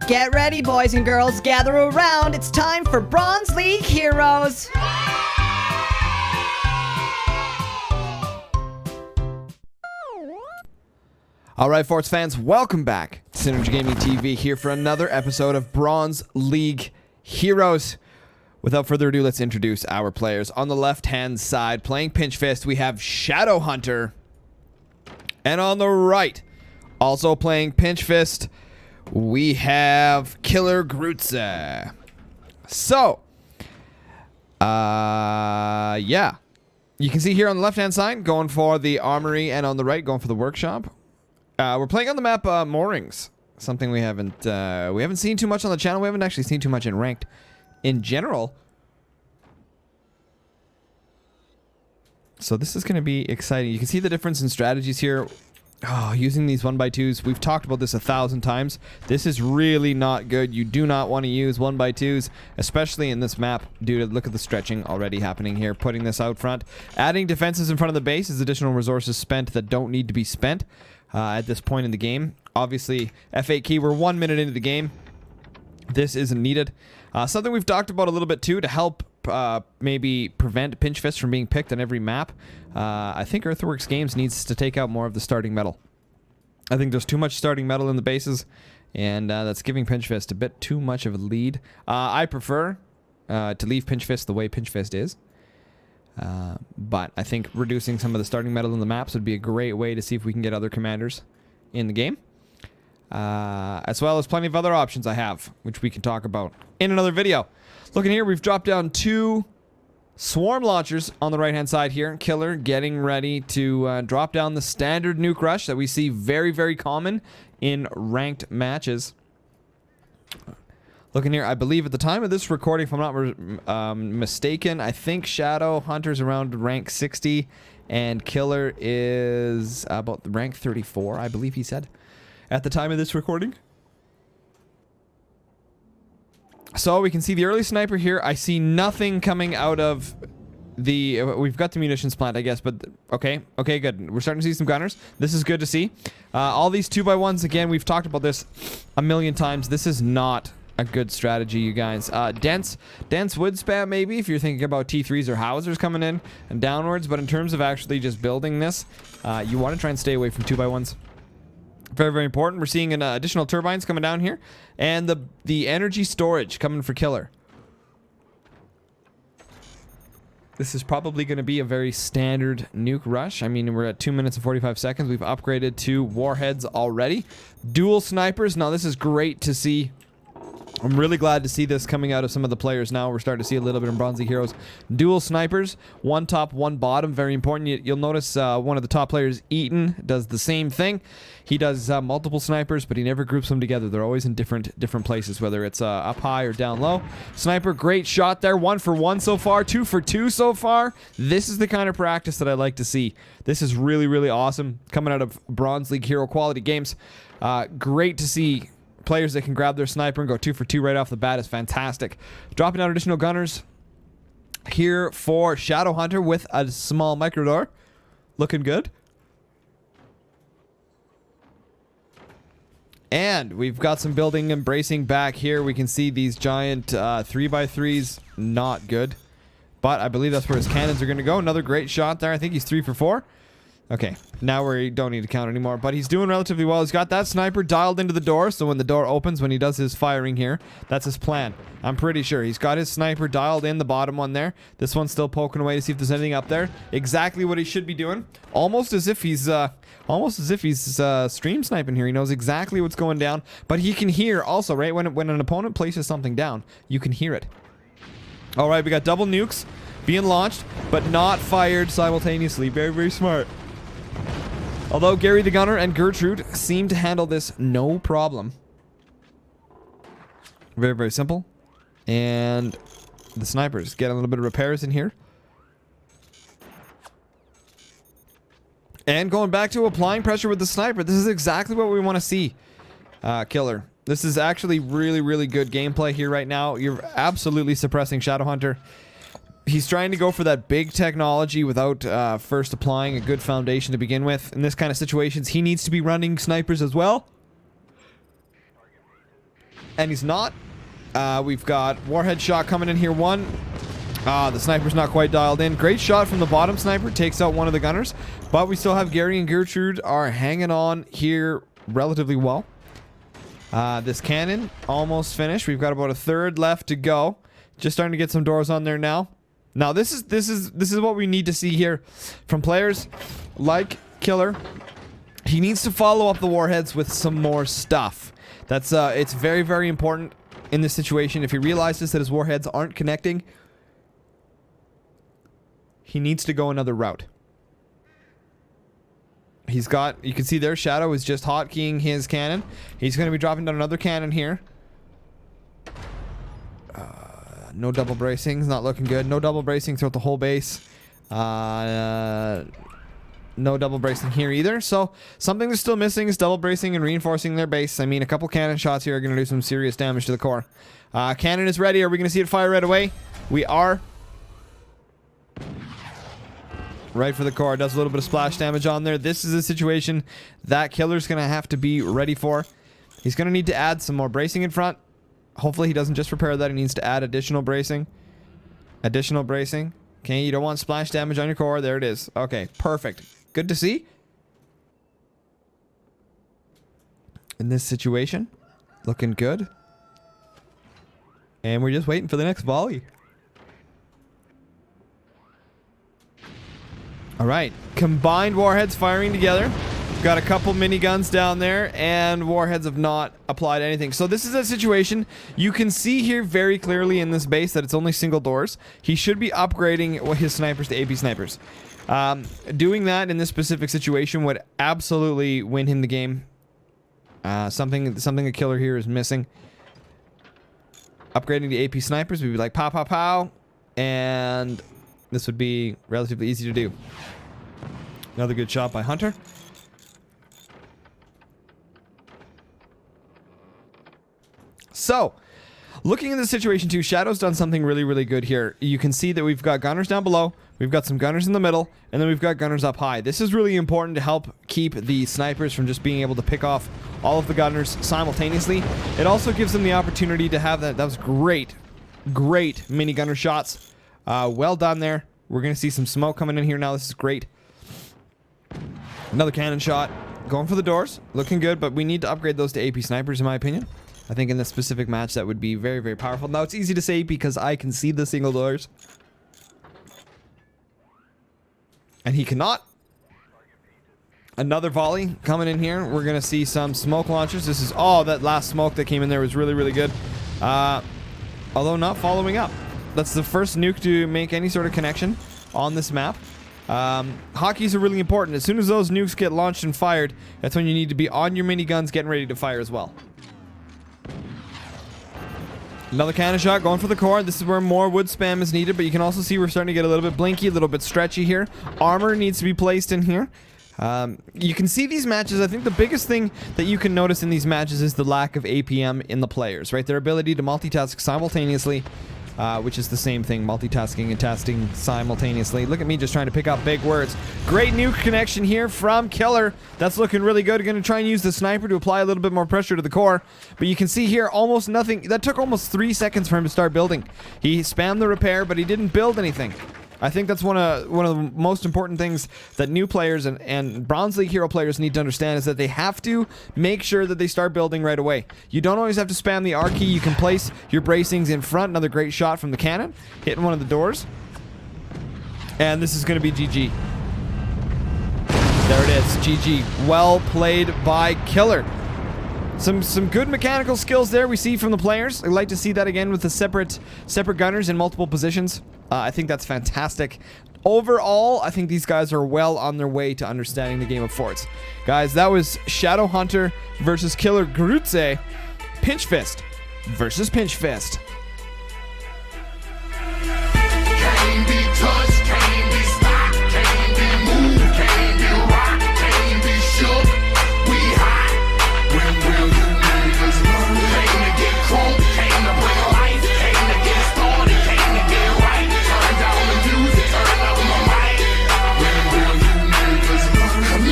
Get ready, boys and girls, gather around. It's time for Bronze League Heroes. Alright, Forts fans, welcome back. SynergyGamingTV here for another episode of Bronze League Heroes. Without further ado, let's introduce our players. On the left-hand side, playing Pinch Fist, we have Shadow Hunter. And on the right, also playing Pinch Fist, we have Killer Grutze. So, yeah. You can see here on the left-hand side, going for the armory, and on the right, going for the workshop. We're playing on the map Moorings, something we haven't seen too much on the channel. We haven't actually seen too much in ranked in general. So this is going to be exciting. You can see the difference in strategies here. Oh, using these 1x2s. We've talked about this 1,000 times. This is really not good. You do not want to use 1x2s, especially in this map. Dude, look at the stretching already happening here. Putting this out front. Adding defenses in front of the base is additional resources spent that don't need to be spent. At this point in the game. Obviously, F8 key, we're 1 minute into the game. This isn't needed. Something we've talked about a little bit too to help maybe prevent Pinch Fist from being picked on every map. I think Earthworks Games needs to take out more of the starting metal. I think there's too much starting metal in the bases, and that's giving Pinch Fist a bit too much of a lead. I prefer to leave Pinch Fist the way Pinch Fist is. But I think reducing some of the starting metal in the maps would be a great way to see if we can get other commanders in the game. As well as plenty of other options I have, which we can talk about in another video. Looking here, we've dropped down 2 swarm launchers on the right-hand side here. Killer getting ready to drop down the standard nuke rush that we see very, very common in ranked matches. Looking here, I believe at the time of this recording, if I'm not mistaken, I think Shadow Hunter's around rank 60, and Killer is about rank 34, I believe he said, at the time of this recording. So we can see the early sniper here. I see nothing coming out of the... we've got the munitions plant, I guess, but okay, good. We're starting to see some gunners. This is good to see. All these 2x1s, again, we've talked about this a million times. This is not a good strategy, you guys. Dense wood spam, maybe, if you're thinking about T3s or howitzers coming in and downwards, but in terms of actually just building this, you want to try and stay away from 2x1s. Very, very important. We're seeing an additional turbines coming down here, and the energy storage coming for Killer. This is probably going to be a very standard nuke rush. I mean, we're at 2 minutes and 45 seconds. We've upgraded to warheads already. Dual snipers. Now, this is great to see. I'm really glad to see this coming out of some of the players now. We're starting to see a little bit in Bronze League Heroes. Dual snipers, 1 top, 1 bottom. Very important. You'll notice one of the top players, Eaton, does the same thing. He does multiple snipers, but he never groups them together. They're always in different places, whether it's up high or down low. Sniper, great shot there. 1 for 1 so far. 2 for 2 so far. This is the kind of practice that I like to see. This is really, really awesome. Coming out of Bronze League Hero quality games. Great to see. Players that can grab their sniper and go 2 for 2 right off the bat is fantastic. Dropping out additional gunners here for Shadow Hunter with a small micro door. Looking good. And we've got some building and bracing back here. We can see these giant 3x3s. Not good. But I believe that's where his cannons are going to go. Another great shot there. I think he's 3 for 4. Okay, now we don't need to count anymore, but he's doing relatively well. He's got that sniper dialed into the door, so when the door opens, when he does his firing here, that's his plan. I'm pretty sure. He's got his sniper dialed in, the bottom one there. This one's still poking away to see if there's anything up there. Exactly what he should be doing. Almost as if he's stream sniping here. He knows exactly what's going down, but he can hear also, right? When an opponent places something down, you can hear it. All right, we got double nukes being launched, but not fired simultaneously. Very, very smart. Although Gary the Gunner and Gertrude seem to handle this no problem. Very, very simple. And the snipers get a little bit of repairs in here. And going back to applying pressure with the sniper. This is exactly what we want to see. Killer. This is actually really, really good gameplay here right now. You're absolutely suppressing Shadow Hunter. He's trying to go for that big technology without first applying a good foundation to begin with. In this kind of situations, he needs to be running snipers as well. and he's not. We've got Warhead shot coming in here. One. The sniper's not quite dialed in. Great shot from the bottom sniper. Takes out one of the gunners. But we still have Gary and Gertrude are hanging on here relatively well. This cannon almost finished. We've got about a third left to go. Just starting to get some doors on there now. Now this is what we need to see here from players like Killer. He needs to follow up the warheads with some more stuff. That's it's very, very important in this situation. If he realizes that his warheads aren't connecting, he needs to go another route. He's got, you can see there, Shadow is just hotkeying his cannon. He's going to be dropping down another cannon here. No double bracing, not looking good. No double bracing throughout the whole base. No double bracing here either. So something that's still missing is double bracing and reinforcing their base. I mean, a couple cannon shots here are going to do some serious damage to the core. Cannon is ready. Are we going to see it fire right away? We are. Right for the core. Does a little bit of splash damage on there. This is a situation that Killer's going to have to be ready for. He's going to need to add some more bracing in front. Hopefully he doesn't just repair that. He needs to add additional bracing. Additional bracing. Okay, you don't want splash damage on your core. There it is. Okay, perfect. Good to see. In this situation. Looking good. And we're just waiting for the next volley. Alright, combined warheads firing together. Got a couple miniguns down there, and warheads have not applied anything. So this is a situation, you can see here very clearly in this base that it's only single doors. He should be upgrading his snipers to AP snipers. Doing that in this specific situation would absolutely win him the game. Something a Killer here is missing. Upgrading the AP snipers would be like pow pow pow, and this would be relatively easy to do. Another good shot by Hunter. So, looking at the situation too, Shadow's done something really, really good here. You can see that we've got gunners down below, we've got some gunners in the middle, and then we've got gunners up high. This is really important to help keep the snipers from just being able to pick off all of the gunners simultaneously. It also gives them the opportunity to have that. That was great, great mini gunner shots. Well done there. We're going to see some smoke coming in here now. This is great. Another cannon shot. Going for the doors. Looking good, but we need to upgrade those to AP snipers, in my opinion. I think in this specific match that would be very, very powerful. Now, it's easy to say because I can see the single doors. And he cannot. Another volley coming in here. We're going to see some smoke launchers. This is... Oh, that last smoke that came in there was really, really good. Although not following up. That's the first nuke to make any sort of connection on this map. Hotkeys are really important. As soon as those nukes get launched and fired, that's when you need to be on your miniguns getting ready to fire as well. Another cannon shot going for the core. This is where more wood spam is needed, but you can also see we're starting to get a little bit blinky, a little bit stretchy here. Armor needs to be placed in here. You can see these matches. I think the biggest thing that you can notice in these matches is the lack of APM in the players, right? Their ability to multitask simultaneously. Which is the same thing, multitasking and tasking simultaneously. Look at me just trying to pick up big words. Great nuke connection here from Killer. That's looking really good. Going to try and use the sniper to apply a little bit more pressure to the core. But you can see here almost nothing. That took almost 3 seconds for him to start building. He spammed the repair, but he didn't build anything. I think that's one of the most important things that new players and Bronze League hero players need to understand is that they have to make sure that they start building right away. You don't always have to spam the R key. You can place your bracings in front. Another great shot from the cannon, hitting one of the doors. And this is going to be GG. There it is, GG. Well played by Killer. Some good mechanical skills there we see from the players. I'd like to see that again with the separate gunners in multiple positions. I think that's fantastic. Overall, I think these guys are well on their way to understanding the game of forts. Guys, that was Shadow Hunter versus Killer Grutze. Pinch Fist versus Pinch Fist.